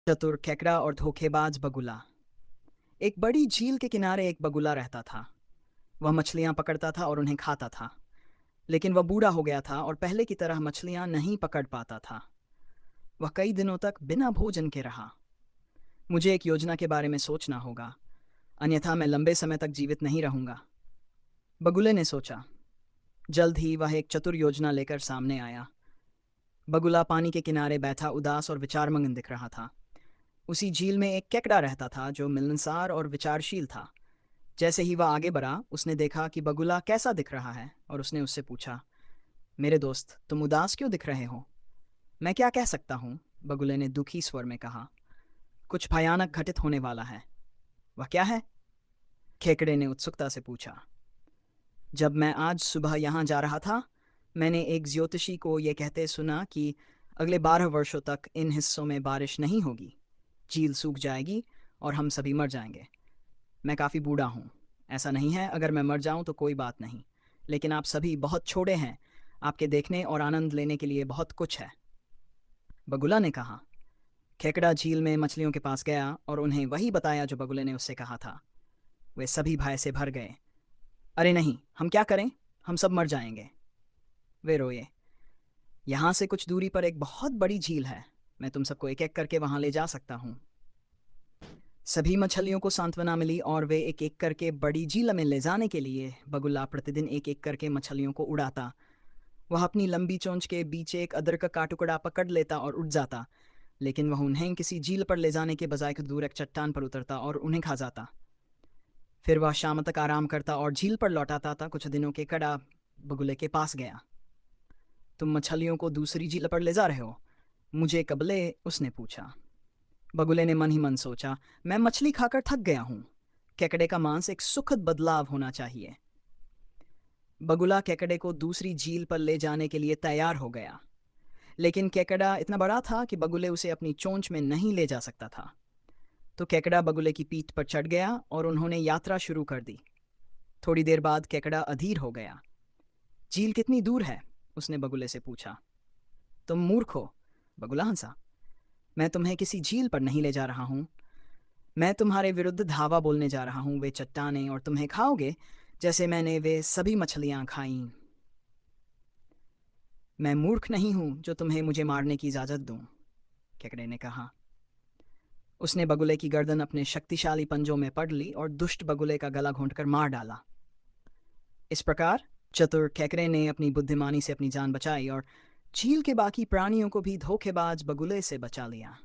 चतुर केकड़ा और धोखेबाज बगुला। एक बड़ी झील के किनारे एक बगुला रहता था। वह मछलियां पकड़ता था और उन्हें खाता था। लेकिन वह बूढ़ा हो गया था और पहले की तरह मछलियां नहीं पकड़ पाता था। वह कई दिनों तक बिना भोजन के रहा। मुझे एक योजना के बारे में सोचना होगा, अन्यथा मैं लंबे समय तक जीवित नहीं रहूंगा, बगुले ने सोचा। जल्द ही वह एक चतुर योजना लेकर सामने आया। बगुला पानी के किनारे बैठा उदास और विचारमग्न दिख रहा था। उसी झील में एक केकड़ा रहता था जो मिलनसार और विचारशील था। जैसे ही वह आगे बढ़ा, उसने देखा कि बगुला कैसा दिख रहा है और उसने उससे पूछा, मेरे दोस्त, तुम उदास क्यों दिख रहे हो? मैं क्या कह सकता हूँ? बगुले ने दुखी स्वर में कहा। कुछ भयानक घटित होने वाला है। वह क्या है? खेकड़े ने उत्सुकता से पूछा। जब मैं आज सुबह यहाँ जा रहा था, मैंने एक ज्योतिषी को यह कहते सुना कि अगले 12 वर्षों तक इन हिस्सों में बारिश नहीं होगी, झील सूख जाएगी और हम सभी मर जाएंगे। मैं काफ़ी बूढ़ा हूँ। ऐसा नहीं है, अगर मैं मर जाऊँ तो कोई बात नहीं, लेकिन आप सभी बहुत छोटे हैं। आपके देखने और आनंद लेने के लिए बहुत कुछ है, बगुला ने कहा। खेकड़ा झील में मछलियों के पास गया और उन्हें वही बताया जो बगुले ने उससे कहा था। वे सभी भय से भर गए। अरे नहीं, हम क्या करें? हम सब मर जाएंगे, वे रोए। यहाँ से कुछ दूरी पर एक बहुत बड़ी झील है। मैं तुम सबको एक एक करके वहां ले जा सकता हूँ। सभी मछलियों को सांत्वना मिली और वे एक एक करके बड़ी झील में ले जाने के लिए बगुला प्रतिदिन एक एक करके मछलियों को उड़ाता। वह अपनी लंबी चोंच के बीच एक अदरक का टुकड़ा पकड़ लेता और उड़ जाता, लेकिन वह उन्हें किसी झील पर ले जाने के बजाय दूर एक चट्टान पर उतरता और उन्हें खा जाता। फिर वह शाम तक आराम करता और झील पर लौटाता था। कुछ दिनों के कड़ा बगुले के पास गया। तुम मछलियों को दूसरी झील पर ले जा रहे हो, मुझे कबले? उसने पूछा। बगुले ने मन ही मन सोचा, मैं मछली खाकर थक गया हूं। केकड़े का मांस एक सुखद बदलाव होना चाहिए। बगुला केकड़े को दूसरी झील पर ले जाने के लिए तैयार हो गया, लेकिन केकड़ा इतना बड़ा था कि बगुले उसे अपनी चोंच में नहीं ले जा सकता था। तो केकड़ा बगुले की पीठ पर चढ़ गया और उन्होंने यात्रा शुरू कर दी। थोड़ी देर बाद केकड़ा अधीर हो गया। झील कितनी दूर है? उसने बगुले से पूछा। तुम मूर्ख हो, बगुला हंसा। मैं तुम्हें किसी झील पर नहीं ले जा रहा हूँ। मैं तुम्हारे विरुद्ध धावा बोलने जा रहा हूँ। वे चट्टानें और तुम्हें खाओगे, जैसे मैंने वे सभी मछलियां खाईं। मैं मूर्ख नहीं हूं जो तुम्हें मुझे मारने की इजाजत दूं, केकड़े ने कहा। उसने बगुले की गर्दन अपने शक्तिशाली पंजों में पकड़ ली और दुष्ट बगुले का गला घोंटकर मार डाला। इस प्रकार चतुर केकड़े ने अपनी बुद्धिमानी से अपनी जान बचाई और झील के बाकी प्राणियों को भी धोखेबाज बगुले से बचा लिया।